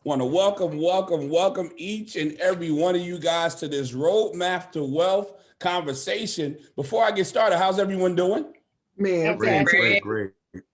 Want to welcome each and every one of you guys to this Roadmap to Wealth conversation. Before I get started, how's everyone doing? Man, Great, fantastic. great.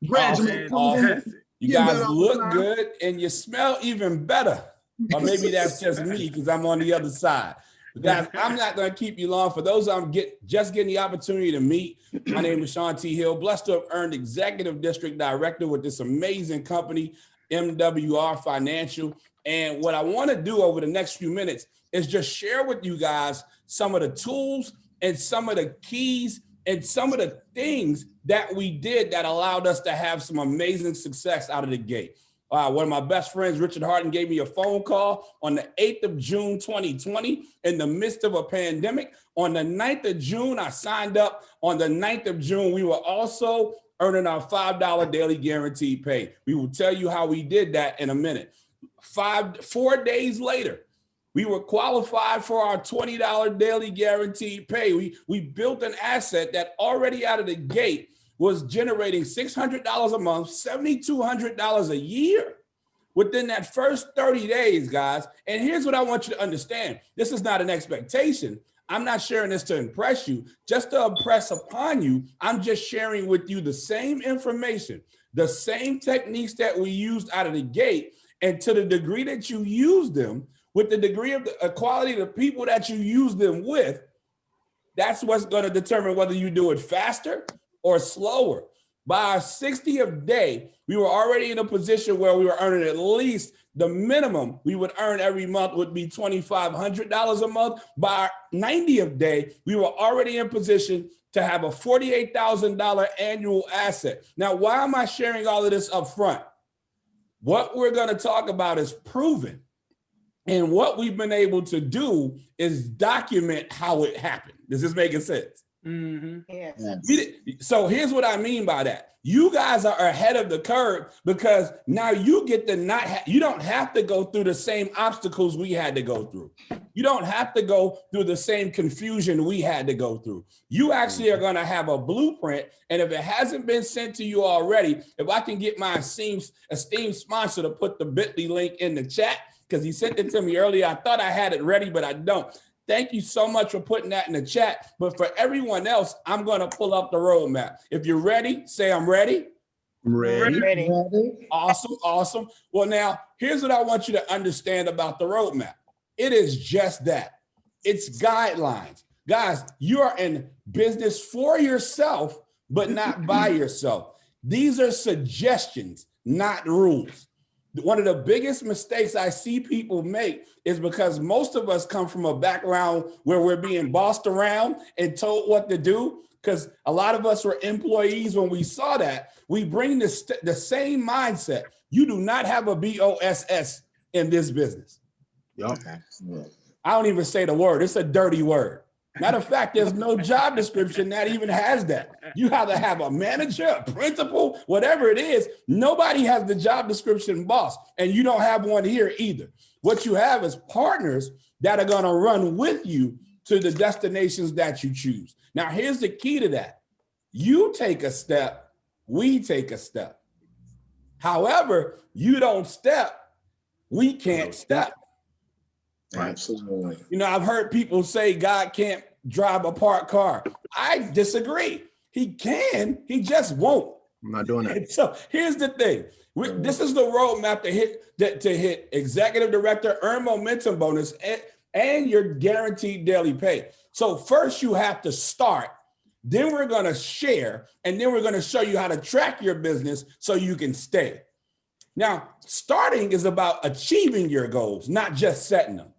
Graduate coming in. Fantastic. You Getting guys better all the look time. good and you smell even better. Or maybe that's just me because I'm on the other side. But guys, I'm not going to keep you long. For those I'm just getting the opportunity to meet, my name is Sean T. Hill, blessed to have earned Executive District Director with this amazing company, MWR Financial. And what I want to do over the next few minutes is just share with you guys some of the tools and some of the keys and some of the things that we did that allowed us to have some amazing success out of the gate. One of my best friends, Richard Harden, gave me a phone call on the 8th of June, 2020, in the midst of a pandemic. On the 9th of June, I signed up. On the 9th of June, we were also earning our $5 daily guaranteed pay. We will tell you how we did that in a minute. 4 days later, we were qualified for our $20 daily guaranteed pay. We built an asset that already out of the gate was generating $600 a month, $7,200 a year within that first 30 days, guys. And here's what I want you to understand. This is not an expectation. I'm not sharing this to impress you, just to impress upon you. I'm just sharing with you the same information, the same techniques that we used out of the gate. And to the degree that you use them, with the degree of the quality of the people that you use them with, that's what's going to determine whether you do it faster or slower. By our 60th day, we were already in a position where we were earning at least the minimum we would earn every month would be $2,500 a month. By our 90th day, we were already in position to have a $48,000 annual asset. Now, why am I sharing all of this up front? What we're going to talk about is proven. And what we've been able to do is document how it happened. Does this make sense? Mm-hmm. Yes. So here's what I mean by that. You guys are ahead of the curve because now you get to you don't have to go through the same obstacles we had to go through. You don't have to go through the same confusion we had to go through. You actually are going to have a blueprint. And if it hasn't been sent to you already, if I can get my esteemed sponsor to put the Bitly link in the chat, because he sent it to me earlier. I thought I had it ready, but I don't. Thank you so much for putting that in the chat. But for everyone else, I'm going to pull up the roadmap. If you're ready, say I'm ready. Ready. Awesome. Well, now, here's what I want you to understand about the roadmap. It is just that. It's guidelines. Guys, you are in business for yourself, but not by yourself. These are suggestions, not rules. One of the biggest mistakes I see people make is because most of us come from a background where we're being bossed around and told what to do. Because a lot of us were employees when we saw that. We bring the same mindset. You do not have a BOSS in this business. Yep. I don't even say the word. It's a dirty word. Matter of fact, there's no job description that even has that. You either have a manager, a principal, whatever it is. Nobody has the job description boss, and you don't have one here either. What you have is partners that are going to run with you to the destinations that you choose. Now, here's the key to that. You take a step, we take a step. However, you don't step, we can't step. Absolutely. You know, I've heard people say God can't drive a parked car. I disagree. He can, he just won't. I'm not doing that. And so here's the thing. This is the roadmap to hit executive director, earn momentum bonus, and your guaranteed daily pay. So first you have to start, then we're going to share, and then we're going to show you how to track your business so you can stay. Now, starting is about achieving your goals, not just setting them.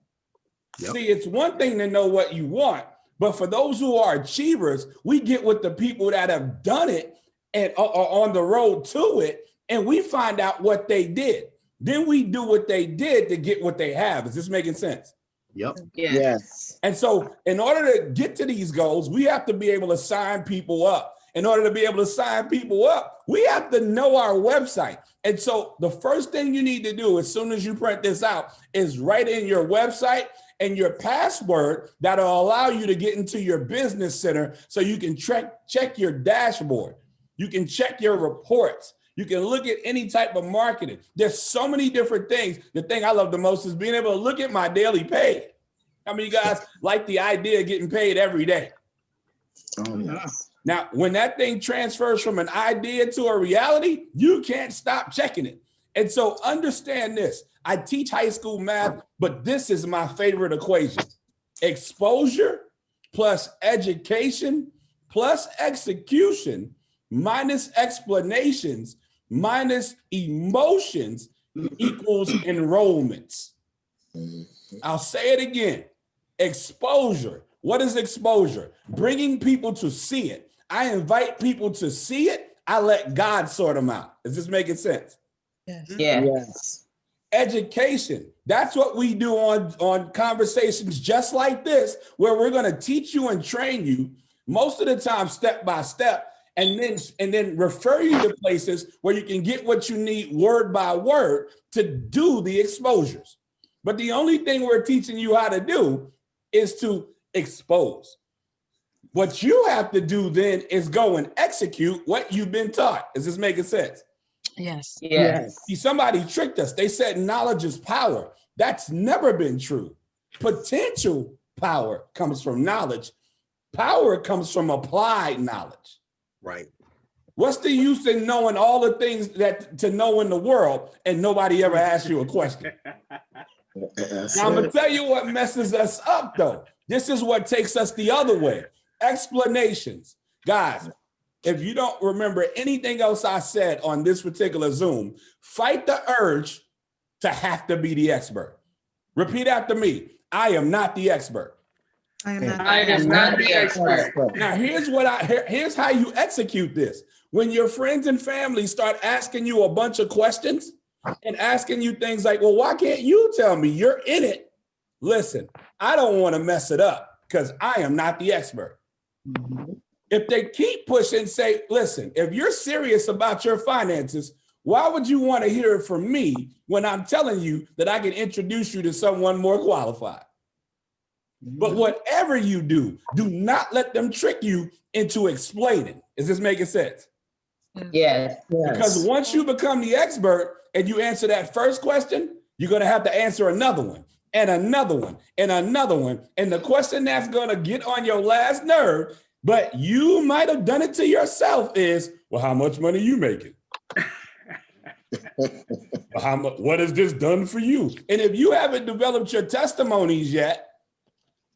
Yep. See, it's one thing to know what you want, but for those who are achievers, we get with the people that have done it and are on the road to it, and we find out what they did. Then we do what they did to get what they have. Is this making sense? Yep. Yes. And so in order to get to these goals, we have to be able to sign people up. In order to be able to sign people up, we have to know our website. And so the first thing you need to do as soon as you print this out is write in your website and your password that'll allow you to get into your business center so you can check your dashboard. You can check your reports. You can look at any type of marketing. There's so many different things. The thing I love the most is being able to look at my daily pay. How many of you guys like the idea of getting paid every day? Oh, yeah. Now, when that thing transfers from an idea to a reality, you can't stop checking it. And so understand this. I teach high school math, but this is my favorite equation. Exposure plus education plus execution minus explanations minus emotions equals enrollments. I'll say it again. Exposure. What is exposure? Bringing people to see it. I invite people to see it. I let God sort them out. Is this making sense? Yes. Yes. Education. That's what we do on conversations just like this, where we're going to teach you and train you most of the time step by step, and then refer you to places where you can get what you need word by word to do the exposures. But the only thing we're teaching you how to do is to expose. What you have to do then is go and execute what you've been taught. Is this making sense? Yes. Yes. See, somebody tricked us. They said knowledge is power. That's never been true. Potential power comes from knowledge. Power comes from applied knowledge. Right. What's the use in knowing all the things that to know in the world and nobody ever asks you a question? Now, I'm going to tell you what messes us up, though. This is what takes us the other way. Explanations. Guys, if you don't remember anything else I said on this particular Zoom, fight the urge to have to be the expert. Repeat after me. I am not the expert. I am not. I am not the expert. Now, here's how you execute this. When your friends and family start asking you a bunch of questions and asking you things like, well, why can't you tell me? You're in it. Listen, I don't want to mess it up because I am not the expert. If they keep pushing, say, listen, if you're serious about your finances, why would you want to hear it from me when I'm telling you that I can introduce you to someone more qualified? But whatever you do not let them trick you into explaining. Is this making sense? Yes. Because once you become the expert and you answer that first question, you're going to have to answer another one and another one and another one. And the question that's going to get on your last nerve, but you might have done it to yourself, is, well, how much money you making? How much? What has this done for you? And if you haven't developed your testimonies yet,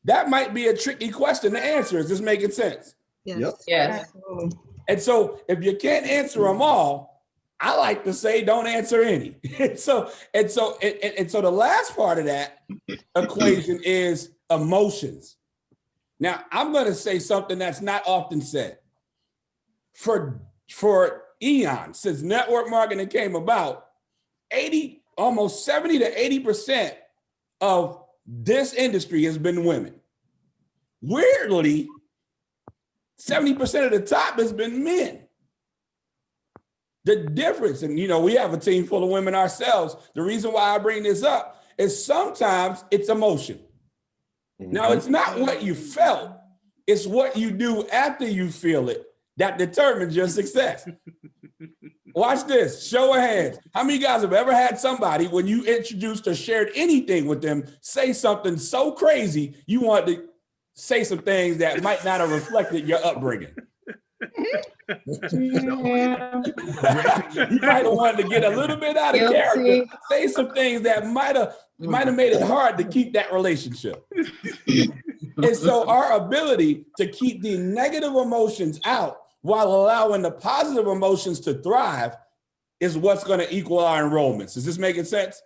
that might be a tricky question to answer. Is this making sense? Yes. Yep. Yes. Absolutely. And so if you can't answer them all, I like to say don't answer any. And so the last part of that equation is emotions. Now, I'm going to say something that's not often said. For eons, since network marketing came about, almost 70 to 80% of this industry has been women. Weirdly, 70% of the top has been men. The difference, and we have a team full of women ourselves. The reason why I bring this up is sometimes it's emotion. Now, it's not what you felt, it's what you do after you feel it that determines your success. Watch this, show of hands. How many of you guys have ever had somebody, when you introduced or shared anything with them, say something so crazy you want to say some things that might not have reflected your upbringing? You might have wanted to get a little bit out of character, say some things that might have made it hard to keep that relationship. And so our ability to keep the negative emotions out while allowing the positive emotions to thrive is what's going to equal our enrollments. Is this making sense?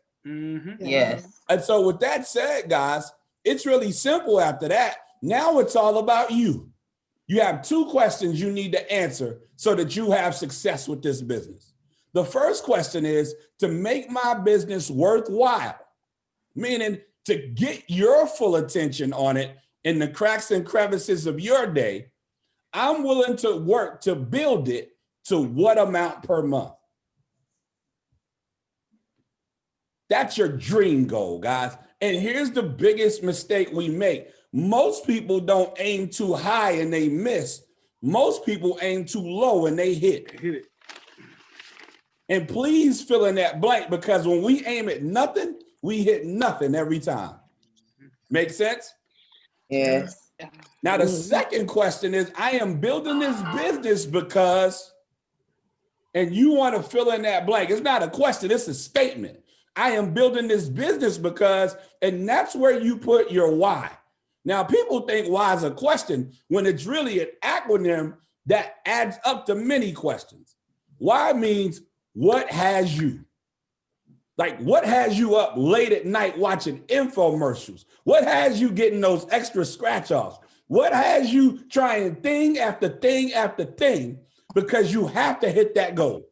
Yes. And so with that said, guys, it's really simple after that. Now it's all about you. You have two questions you need to answer so that you have success with this business. The first question is to make my business worthwhile, meaning to get your full attention on it in the cracks and crevices of your day. I'm willing to work to build it to what amount per month? That's your dream goal, guys. And here's the biggest mistake we make. Most people don't aim too high and they miss. Most people aim too low and they hit. And please fill in that blank, because when we aim at nothing, we hit nothing every time. Make sense? Yes. Now, the second question is, I am building this business because, and you want to fill in that blank. It's not a question, it's a statement. I am building this business because, and that's where you put your why. Now, people think why is a question when it's really an acronym that adds up to many questions. Why means what has you? Like, what has you up late at night watching infomercials? What has you getting those extra scratch offs? What has you trying thing after thing after thing because you have to hit that goal?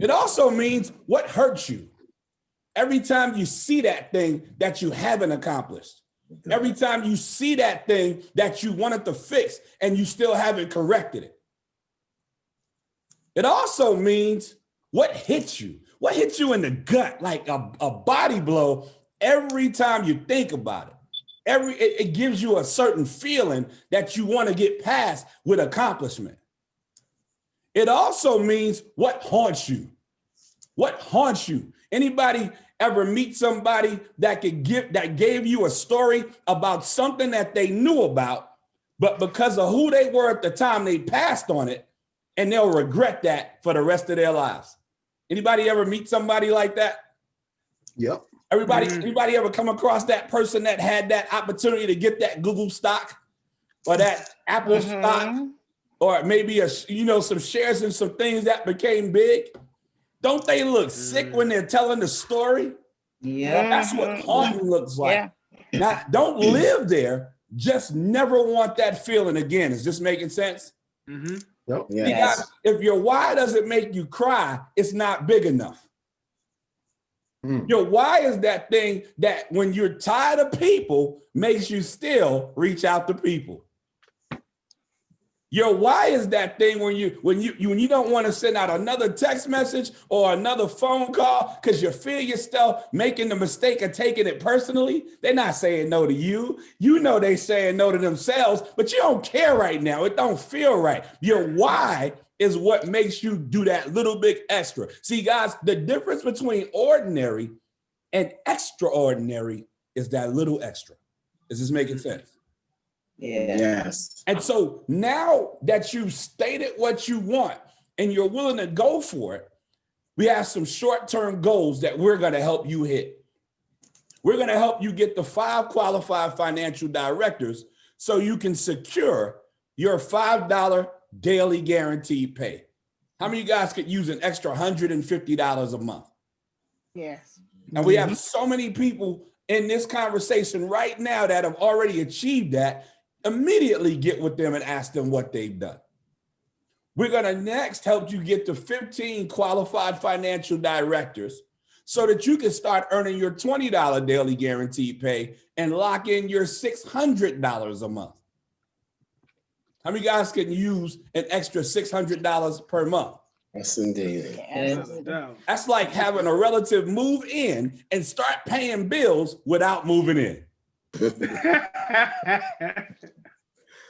It also means what hurts you. Every time you see that thing that you haven't accomplished, every time you see that thing that you wanted to fix and you still haven't corrected it. It also means what hits you. What hits you in the gut, like a body blow every time you think about it. It gives you a certain feeling that you want to get past with accomplishment. It also means what haunts you. What haunts you? Anybody ever meet somebody that gave you a story about something that they knew about, but because of who they were at the time, they passed on it, and they'll regret that for the rest of their lives? Anybody ever meet somebody like that? Yep. Anybody ever come across that person that had that opportunity to get that Google stock or that Apple stock, or maybe some shares in some things that became big? Don't they look sick when they're telling the story? Yeah. That's what haunting looks like. Yeah. Now, don't live there. Just never want that feeling again. Is this making sense? Mm-hmm. Yep. Yes. Because if your why doesn't make you cry, it's not big enough. Your why is that thing that when you're tired of people makes you still reach out to people. Your why is that thing when you don't want to send out another text message or another phone call because you feel yourself making the mistake of taking it personally. They're not saying no to you. You know they saying no to themselves, but you don't care right now. It don't feel right. Your why is what makes you do that little bit extra. See, guys, the difference between ordinary and extraordinary is that little extra. Is this making sense? Yeah. Yes. And so now that you've stated what you want and you're willing to go for it, we have some short-term goals that we're going to help you hit. We're going to help you get the 5 qualified financial directors so you can secure your $5 daily guaranteed pay. How many of you guys could use an extra $150 a month? Yes. And we have so many people in this conversation right now that have already achieved that. Immediately get with them and ask them what they've done. We're going to next help you get to 15 qualified financial directors so that you can start earning your $20 daily guaranteed pay and lock in your $600 a month. How many guys can use an extra $600 per month? Yes, indeed. Yes. That's like having a relative move in and start paying bills without moving in.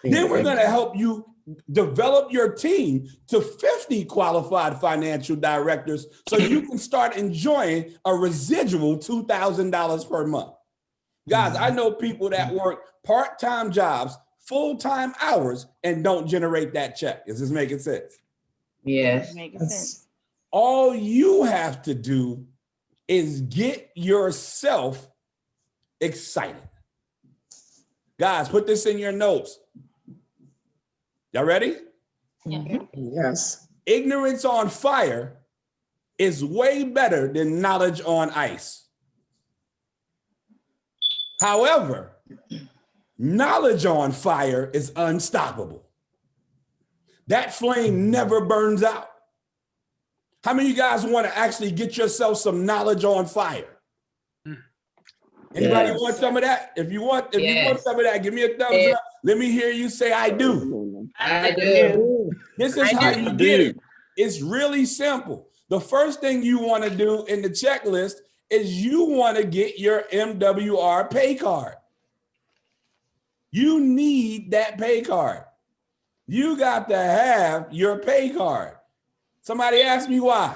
Then we're going to help you develop your team to 50 qualified financial directors so you can start enjoying a residual $2,000 per month. Guys, I know people that work part-time jobs, full-time hours, and don't generate that check. Is this making sense? Yes. Making sense. All you have to do is get yourself excited. Guys, put this in your notes. Y'all ready? Yeah. Yes. Ignorance on fire is way better than knowledge on ice. However, knowledge on fire is unstoppable. That flame never burns out. How many of you guys want to actually get yourself some knowledge on fire? Anybody want some of that? If you want some of that, give me a thumbs up. Let me hear you say, I do. I do. This is how you get it. It's really simple. The first thing you want to do in the checklist is you want to get your MWR pay card. You need that pay card. You got to have your pay card. Somebody ask me why.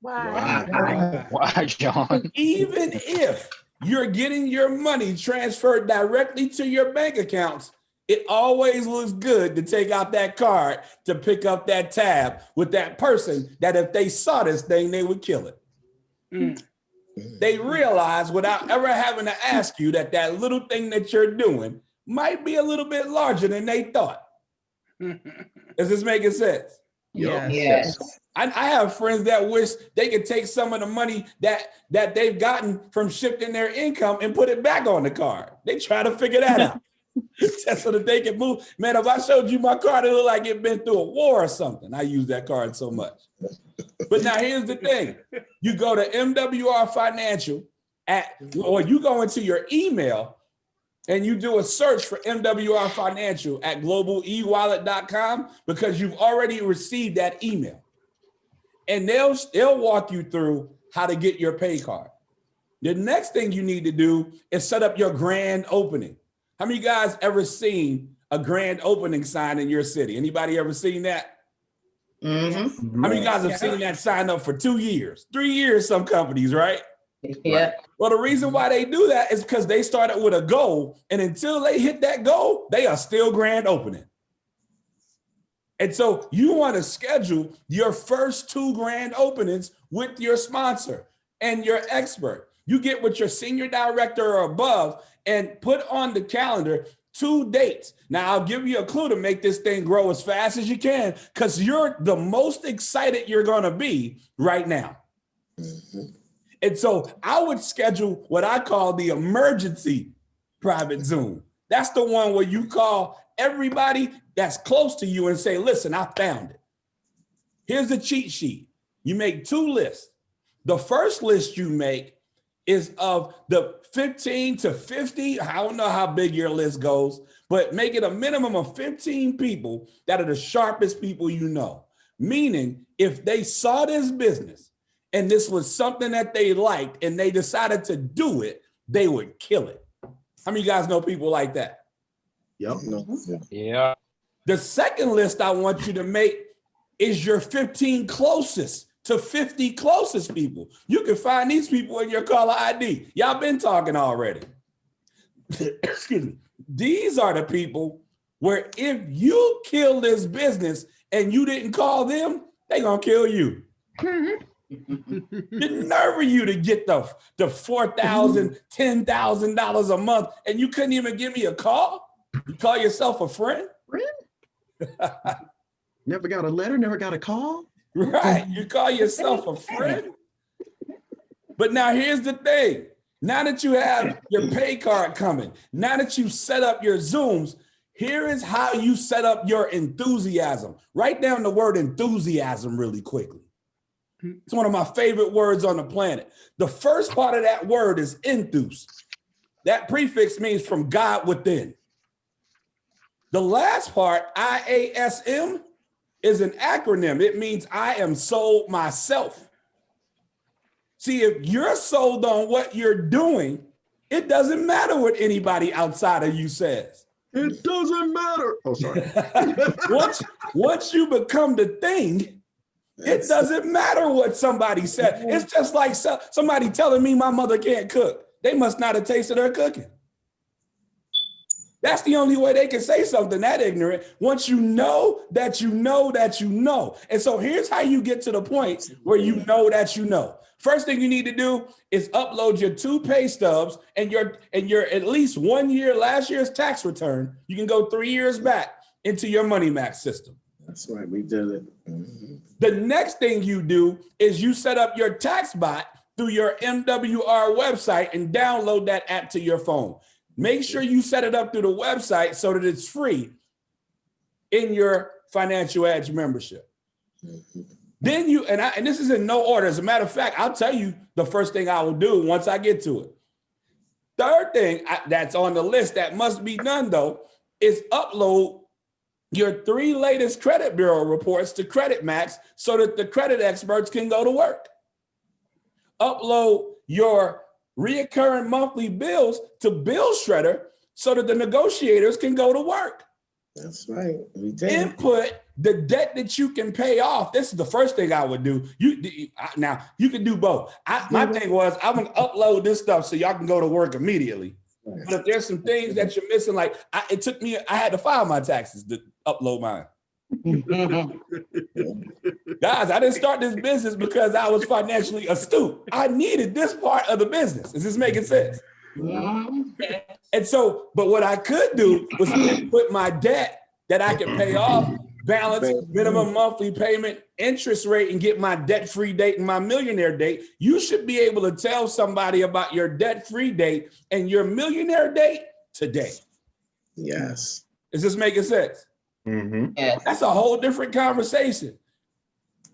Why? Why, John? Even if you're getting your money transferred directly to your bank accounts, it always looks good to take out that card to pick up that tab with that person that if they saw this thing, they would kill it. Mm. They realize without ever having to ask you that that little thing that you're doing might be a little bit larger than they thought. Is this making sense? Yes. I have friends that wish they could take some of the money that they've gotten from shifting their income and put it back on the card. They try to figure that out. Just so that they can move. Man, if I showed you my card, it looked like it'd been through a war or something. I use that card so much. But now here's the thing. You go to MWR Financial or you go into your email and you do a search for MWR Financial at globaleWallet.com because you've already received that email. And they'll walk you through how to get your pay card. The next thing you need to do is set up your grand opening. How many of you guys ever seen a grand opening sign in your city? Anybody ever seen that? Mm-hmm. How many of you guys have seen that sign up for 2 years, 3 years, some companies, right? Yeah. Well, the reason why they do that is because they started with a goal, and until they hit that goal, they are still grand opening. And so you want to schedule your first 2 grand openings with your sponsor and your expert. You get with your senior director or above and put on the calendar 2 dates. Now, I'll give you a clue to make this thing grow as fast as you can because you're the most excited you're going to be right now. And so I would schedule what I call the emergency private Zoom. That's the one where you call everybody that's close to you and say, listen, I found it. Here's the cheat sheet. You make 2 lists. The first list you make is of the 15 to 50. I don't know how big your list goes, but make it a minimum of 15 people that are the sharpest people you know. Meaning, if they saw this business and this was something that they liked and they decided to do it, they would kill it. How many of you guys know people like that? Yep. Yeah. The second list I want you to make is your 15 closest to 50 closest people. You can find these people in your caller ID. Y'all been talking already. Excuse me. These are the people where if you kill this business and you didn't call them, they gonna kill you. The nerve of you to get the $4,000, $10,000 a month and you couldn't even give me a call? You call yourself a friend? Never got a letter, never got a call. Right, you call yourself a friend. But now here's the thing. Now that you have your pay card coming, now that you set up your Zooms, here is how you set up your enthusiasm. Write down the word enthusiasm really quickly. It's one of my favorite words on the planet. The first part of that word is enthus. That prefix means from God within. The last part, IASM, is an acronym. It means I am sold myself. See, if you're sold on what you're doing, it doesn't matter what anybody outside of you says. It doesn't matter. Oh, sorry. Once you become the thing, it doesn't matter what somebody said. It's just like somebody telling me my mother can't cook. They must not have tasted her cooking. That's the only way they can say something that ignorant. Once you know that you know that you know. And so here's how you get to the point where you know that you know. First thing you need to do is upload your 2 pay stubs and your at least 1 year, last year's tax return. You can go 3 years back into your Money Max system. That's right. We did it. The next thing you do is you set up your tax bot through your MWR website and download that app to your phone. Make sure you set it up through the website so that it's free in your Financial Edge membership. Then you, and this is in no order. As a matter of fact, I'll tell you the first thing I will do once I get to it. Third thing that's on the list that must be done though, is upload your 3 latest credit bureau reports to Credit Max so that the credit experts can go to work. Upload your reoccurring monthly bills to Bill Shredder so that the negotiators can go to work. That's right. We did. Input the debt that you can pay off, this is the first thing I would do. Now you can do both. My thing was I'm gonna upload this stuff so y'all can go to work immediately. But if there's some things that you're missing, like I had to file my taxes to upload mine. Guys, I didn't start this business because I was financially astute. I needed this part of the business. Is this making sense? And so, but what I could do was put my debt that I can pay off, balance, minimum monthly payment, interest rate, and get my debt-free date and my millionaire date. You should be able to tell somebody about your debt-free date and your millionaire date today. Yes. Is this making sense? Mm-hmm. Yes. That's a whole different conversation.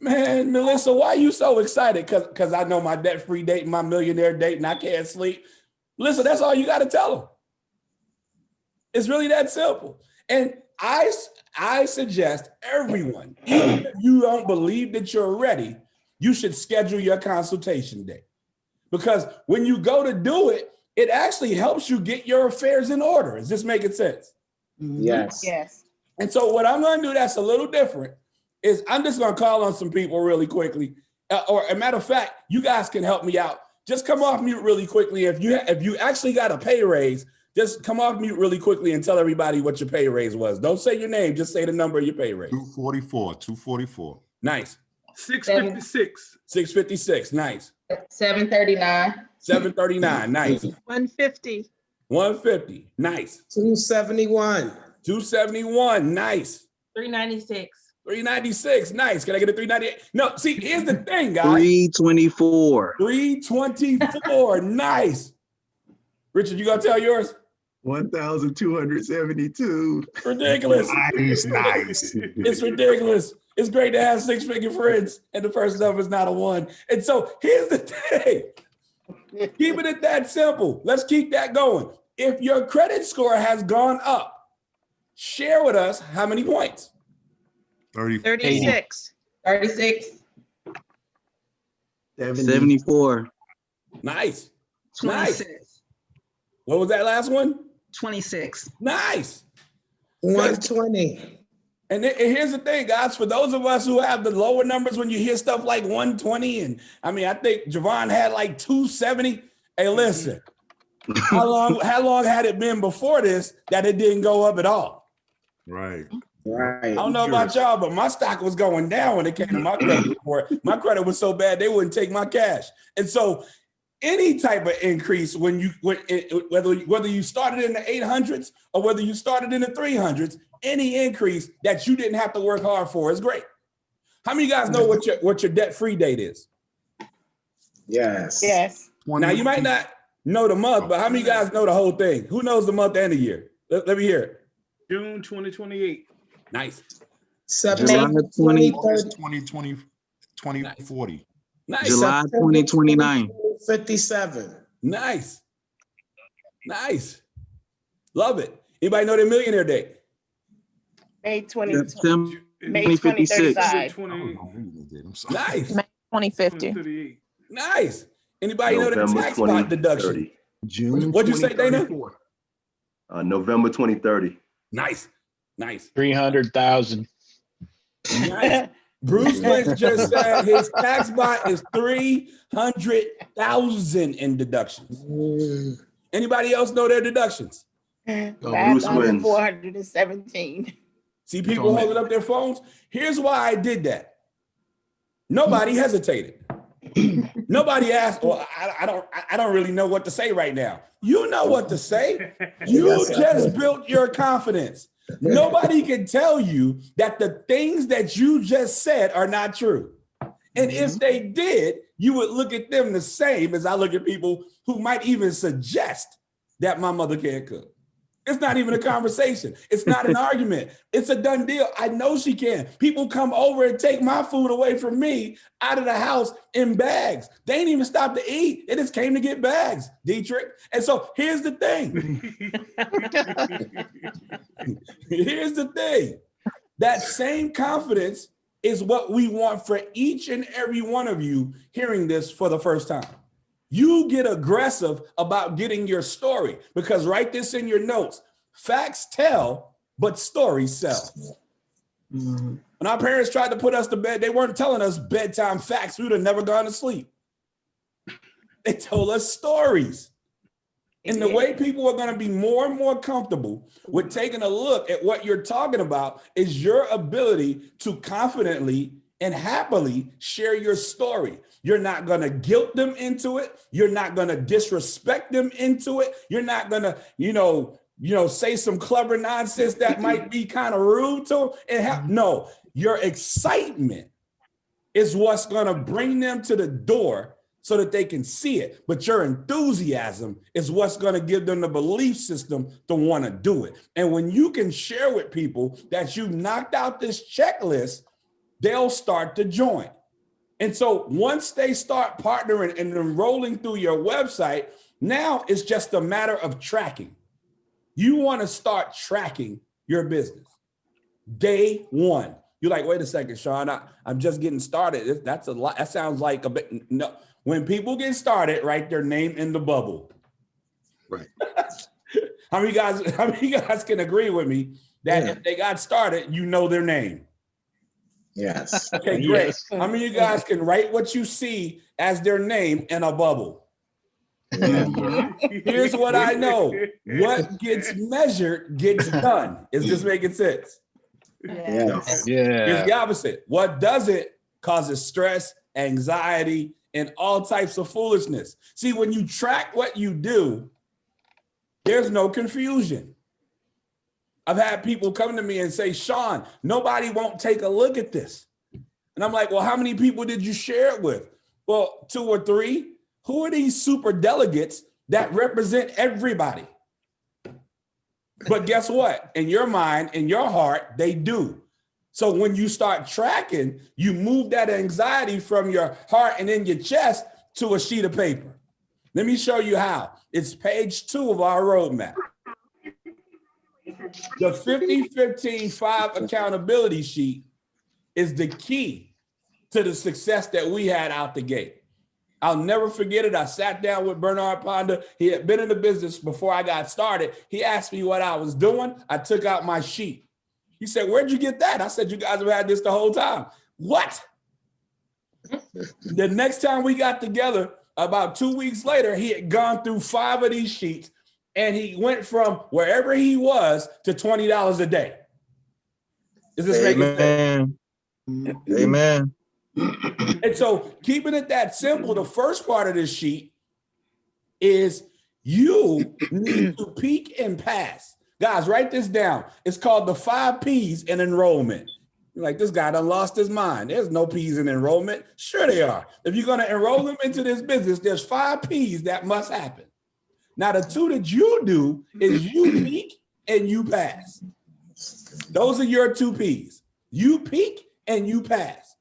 Man, Melissa, why are you so excited? Because I know my debt-free date and my millionaire date and I can't sleep. Listen, that's all you got to tell them. It's really that simple. And I suggest everyone, even if you don't believe that you're ready, you should schedule your consultation day. Because when you go to do it, it actually helps you get your affairs in order. Is this making sense? Yes. Yes. And so what I'm going to do that's a little different is I'm just going to call on some people really quickly. Or a matter of fact, you guys can help me out. Just come off mute really quickly. If you actually got a pay raise, just come off mute really quickly and tell everybody what your pay raise was. Don't say your name, just say the number of your pay raise. 244. Nice. 656. 656, nice. 739. 739, nice. 150. 150, nice. 271. 271, nice. 396. 396, nice. Can I get a 398? No, see, here's the thing, guys. 324. 324, nice. Richard, you gonna tell yours? 1,272. Ridiculous. Nice. It's ridiculous. It's great to have six-figure friends, and the first number is not a one. And so here's the thing. Keeping it that simple. Let's keep that going. If your credit score has gone up, share with us how many points. 36. 36. 74. Nice. 26. Nice. What was that last one? 26. Nice. 120. And here's the thing, guys, for those of us who have the lower numbers, when you hear stuff like 120, and I mean, I think Javon had like 270. Hey, listen, how long had it been before this that it didn't go up at all? Right. Right. I don't know about y'all, but my stock was going down when it came to my credit report. My credit was so bad, they wouldn't take my cash. And so any type of increase whether you started in the 800s or whether you started in the 300s, any increase that you didn't have to work hard for is great. How many of you guys know what your debt-free date is? Yes. Yes. Now, you might not know the month, but how many of you guys know the whole thing? Who knows the month and the year? Let me hear it. June 2028. Nice. July 2040. Nice. July 2029. 57. Nice. Nice. Love it. Anybody know their millionaire date? May 20. September May 2056. 2035. I'm sorry. Nice. 2050. Nice. Anybody know the November tax spot deduction? 2030. June. What'd you say, Dana? 2034. November 2030. Nice. Nice. 300,000. Nice. Bruce Lynch just said his tax bot is 300,000 in deductions. Anybody else know their deductions? Bruce wins. 417. See people holding up their phones? Here's why I did that. Nobody hesitated. Nobody asked, well, I don't really know what to say right now. You know what to say. You just built your confidence. Nobody can tell you that the things that you just said are not true. And if they did, you would look at them the same as I look at people who might even suggest that my mother can't cook. It's not even a conversation. It's not an argument. It's a done deal. I know she can. People come over and take my food away from me out of the house in bags. They ain't even stopped to eat. They just came to get bags, Dietrich. And so here's the thing. Here's the thing. That same confidence is what we want for each and every one of you hearing this for the first time. You get aggressive about getting your story, because write this in your notes. Facts tell, but stories sell. I'm When our parents tried to put us to bed, they weren't telling us bedtime facts. We would have never gone to sleep. They told us stories. And the way people are going to be more and more comfortable with taking a look at what you're talking about is your ability to confidently and happily share your story. You're not going to guilt them into it. You're not going to disrespect them into it. You're not going to, say some clever nonsense that might be kind of rude to them. No, your excitement is what's going to bring them to the door so that they can see it. But your enthusiasm is what's going to give them the belief system to want to do it. And when you can share with people that you knocked out this checklist, they'll start to join. And so once they start partnering and enrolling through your website, now it's just a matter of tracking. You want to start tracking your business. Day one. You're like, wait a second, Sean, I'm just getting started. That's a lot. That sounds like a bit. No. When people get started, write their name in the bubble. Right. How many guys can agree with me that if they got started, you know their name? Yes. Okay, great. How many of you guys can write what you see as their name in a bubble? Yeah. Here's what I know. What gets measured gets done. Is this making sense? Yes. Here's the opposite. What doesn't causes stress, anxiety, and all types of foolishness. See, when you track what you do, there's no confusion. I've had people come to me and say, Sean, nobody won't take a look at this. And I'm like, well, how many people did you share it with? Well, 2 or 3. Who are these super delegates that represent everybody? But guess what? In your mind, in your heart, they do. So when you start tracking, you move that anxiety from your heart and in your chest to a sheet of paper. Let me show you how. It's page 2 of our roadmap. The 50-15-5 accountability sheet is the key to the success that we had out the gate. I'll never forget it. I sat down with Bernard Ponder. He had been in the business before I got started. He asked me what I was doing. I took out my sheet. He said, where'd you get that? I said, you guys have had this the whole time. What? The next time we got together, about 2 weeks later, he had gone through 5 of these sheets and he went from wherever he was to $20 a day. Is this making sense? Amen. And so keeping it that simple, the first part of this sheet is you need to peak and pass. Guys, write this down. It's called the 5 P's in enrollment. You're like, this guy done lost his mind. There's no P's in enrollment. Sure they are. If you're going to enroll them into this business, there's 5 P's that must happen. Now, the 2 that you do is you peak and you pass. Those are your 2 P's. You peak and you pass.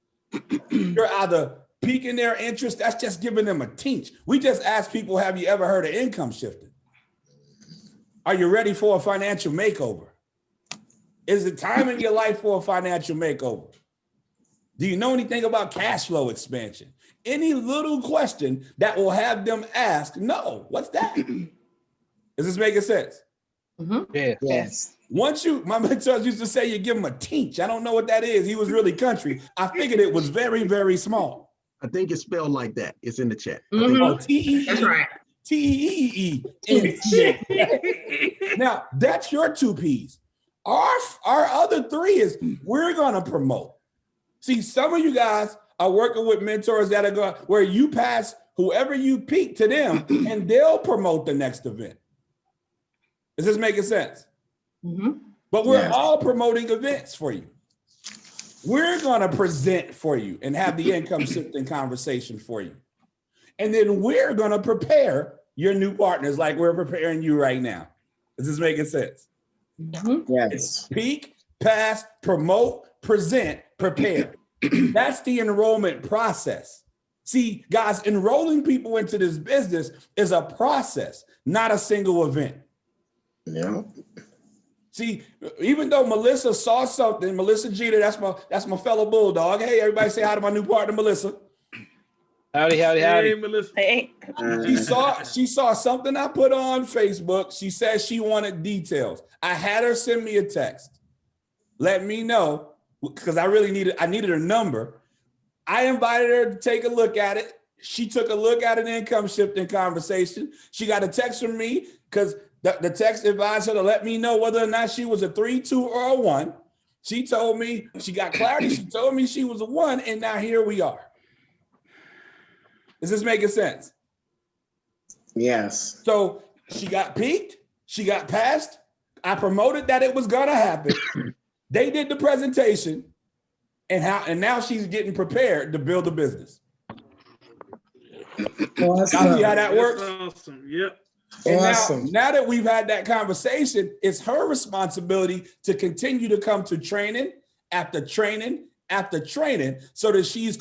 You're either piquing their interest. That's just giving them a teach. We just ask people, have you ever heard of income shifting? Are you ready for a financial makeover? Is it time in your life for a financial makeover? Do you know anything about cash flow expansion? Any little question that will have them ask, no, what's that? Is this making sense? Yeah. Yes. Once my mentors used to say you give them a teach. I don't know what that is. He was really country. I figured it was very, very small. I think it's spelled like that. It's in the chat. Oh, T-E-E. That's right. T-E-E-E. Now, that's your 2 P's. Our other 3 is we're going to promote. See, some of you guys are working with mentors that are going where you pass whoever you peak to them and they'll promote the next event. Is this making sense? But we're all promoting events for you. We're going to present for you and have the income shifting conversation for you. And then we're going to prepare your new partners like we're preparing you right now. Is this making sense? Yes. Peak, pass, promote, present, prepare. That's the enrollment process. See, guys, enrolling people into this business is a process, not a single event. Yeah. See, even though Melissa saw something, Melissa Jeter, that's my fellow bulldog. Hey, everybody say hi to my new partner, Melissa. Howdy. Hey, Melissa. Hey. She saw something I put on Facebook. She said she wanted details. I had her send me a text. Let me know because I needed her number. I invited her to take a look at it. She took a look at an income shifting conversation. She got a text from me because the text advised her to let me know whether or not she was a 3, 2, or a 1. She told me she got clarity. She told me she was a 1, and now here we are. Is this making sense? Yes. So she got peaked. She got passed. I promoted that it was gonna happen. They did the presentation, and now she's getting prepared to build a business. Y'all see how that That's works? awesome. Yep. And Awesome. now that we've had that conversation, it's her responsibility to continue to come to training after training after training so that she's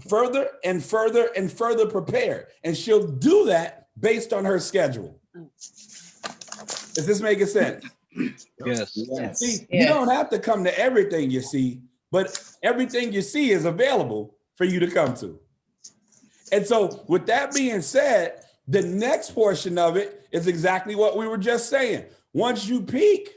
further and further and further prepared. And she'll do that based on her schedule. Is this making sense? Yes. Yes. See, you don't have to come to everything you see, but everything you see is available for you to come to. And so with that being said, the next portion of it is exactly what we were just saying. Once you peak,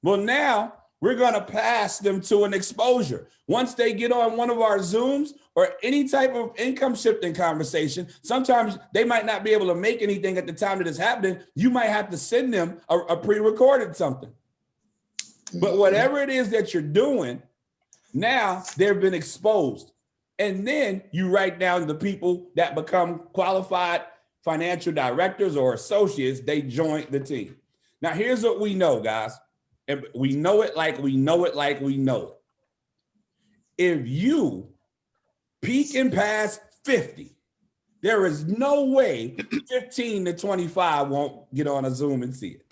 well, now we're going to pass them to an exposure. Once they get on one of our Zooms or any type of income shifting conversation, sometimes they might not be able to make anything at the time that it's happening. You might have to send them a pre-recorded something. But whatever it is that you're doing, now they've been exposed. And then you write down the people that become qualified financial directors or associates, they join the team. Now, here's what we know, guys. And we know it like we know it like we know it. If you peak and pass 50, there is no way 15 to 25 won't get on a Zoom and see it.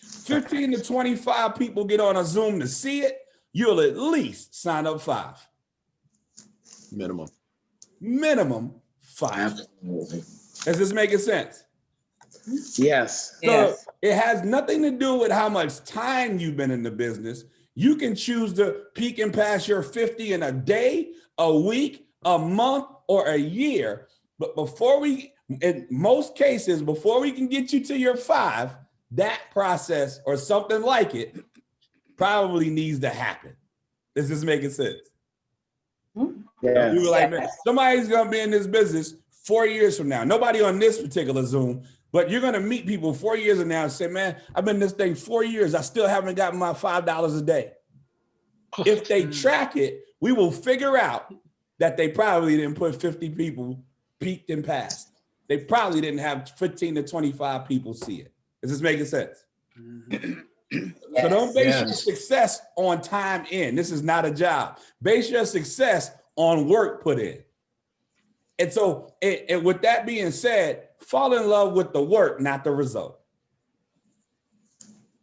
15 to 25 people get on a Zoom to see it, you'll at least sign up 5. Minimum 5. Absolutely. Is this making sense? Yes. So it has nothing to do with how much time you've been in the business. You can choose to peak and pass your 50 in a day, a week, a month, or a year. But in most cases, before we can get you to your 5, that process or something like it probably needs to happen. Is this making sense? Yes. We were like, man, somebody's going to be in this business 4 years from now. Nobody on this particular Zoom, but you're going to meet people 4 years from now and say, man, I've been in this thing 4 years. I still haven't gotten my $5 a day. If they track it, we will figure out that they probably didn't put 50 people peaked and passed. They probably didn't have 15 to 25 people see it. Is this making sense? So don't base your success on time in. This is not a job. Base your success on work put in. And so, and with that being said, fall in love with the work, not the result.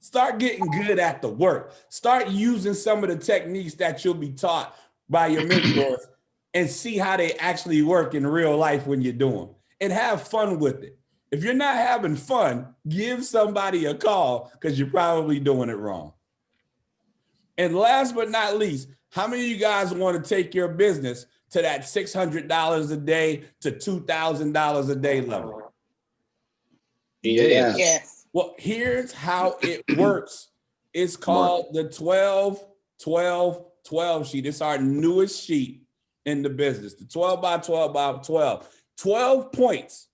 Start getting good at the work. Start using some of the techniques that you'll be taught by your mentors and see how they actually work in real life when you're doing, and have fun with it. If you're not having fun, give somebody a call because you're probably doing it wrong. And last but not least, how many of you guys want to take your business to that $600 a day to $2,000 a day level? Yes. Yes. Well, here's how it works. It's called the 12-12-12 sheet. It's our newest sheet in the business, the 12 by 12 by 12. 12 points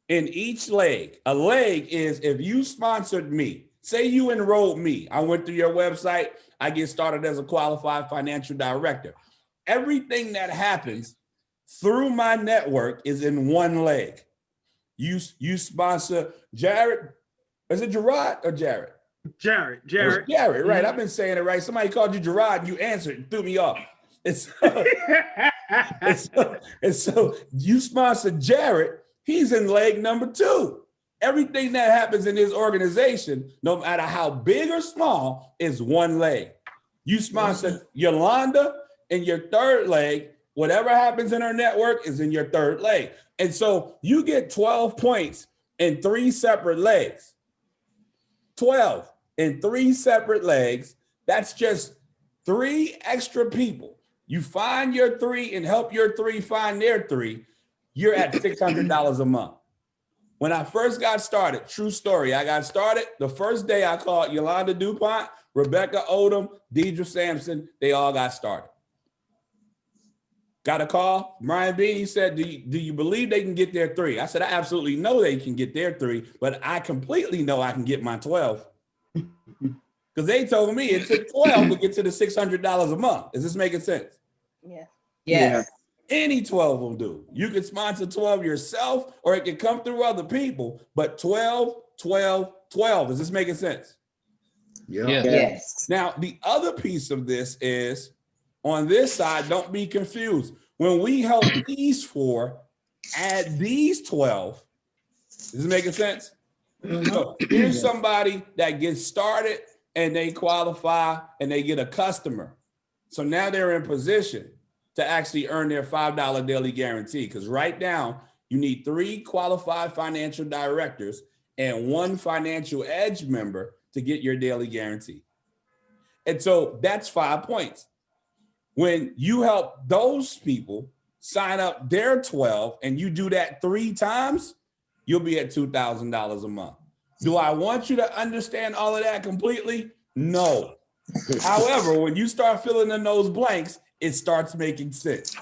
in each leg. A leg is if you sponsored me, say you enrolled me, I went through your website, I get started as a qualified financial director. Everything that happens through my network is in one leg. You sponsor Jared. Is it Gerard or Jared? Jared. It's Jared, right? I've been saying it right. Somebody called you Gerard and you answered and threw me off. And so you sponsor Jared, he's in leg number 2. Everything that happens in his organization, no matter how big or small, is one leg. You sponsor Yolanda in your 3rd leg. Whatever happens in her network is in your 3rd leg. And so you get 12 points in 3 separate legs. 12 in 3 separate legs. That's just 3 extra people. You find your 3 and help your 3 find their 3. You're at $600 a month. When I first got started, true story, I got started, the first day I called Yolanda DuPont, Rebecca Odom, Deidre Sampson, they all got started. Got a call, Brian B, he said, do you believe they can get their 3? I said, I absolutely know they can get their 3, but I completely know I can get my 12. Because they told me it took 12 to get to the $600 a month. Is this making sense? Yeah. Yes. Any 12 will do. You can sponsor 12 yourself, or it can come through other people, but 12, 12, 12. Is this making sense? Yeah. Yeah. Yes. Now, the other piece of this is, on this side, don't be confused. When we help these 4, add these 12, is this making sense? So here's somebody that gets started and they qualify and they get a customer. So now they're in position to actually earn their $5 daily guarantee. Because right now, you need 3 qualified financial directors and 1 financial edge member to get your daily guarantee. And so that's 5 points. When you help those people sign up their 12 and you do that 3 times, you'll be at $2,000 a month. Do I want you to understand all of that completely? No. However, when you start filling in those blanks, it starts making sense.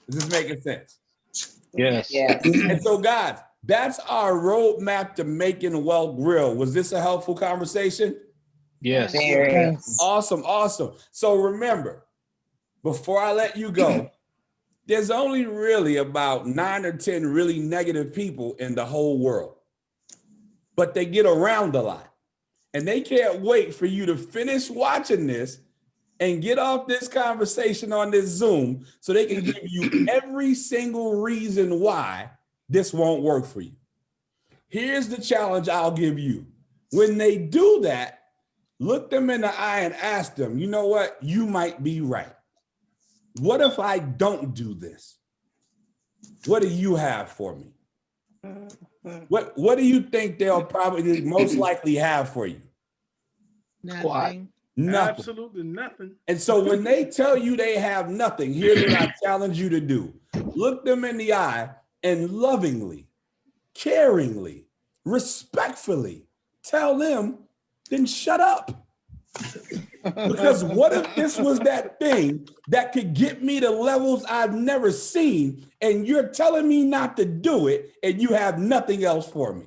Is this making sense? Yes. Yes. And so, guys, that's our roadmap to making wealth real. Was this a helpful conversation? Yes. Very. Awesome, awesome. So remember, before I let you go, there's only really about 9 or 10 really negative people in the whole world, but they get around a lot. And they can't wait for you to finish watching this and get off this conversation on this Zoom so they can give you every single reason why this won't work for you. Here's the challenge I'll give you. When they do that, look them in the eye and ask them, you know what? You might be right. What if I don't do this? What do you have for me? What do you think they'll probably most likely have for you? Nothing. Nothing. Absolutely nothing. And so when they tell you they have nothing, here's what I challenge you to do. Look them in the eye and lovingly, caringly, respectfully tell them, then shut up. Because what if this was that thing that could get me to levels I've never seen, and you're telling me not to do it, and you have nothing else for me?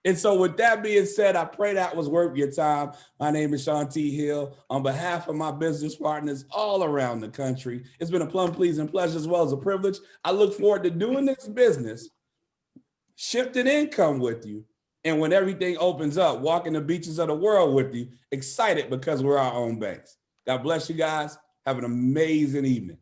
And so with that being said, I pray that was worth your time. My name is Sean T. Hill. On behalf of my business partners all around the country, it's been a plum pleasing pleasure as well as a privilege. I look forward to doing this business, shifting income with you, and when everything opens up, walking the beaches of the world with you, excited because we're our own banks. God bless you guys. Have an amazing evening.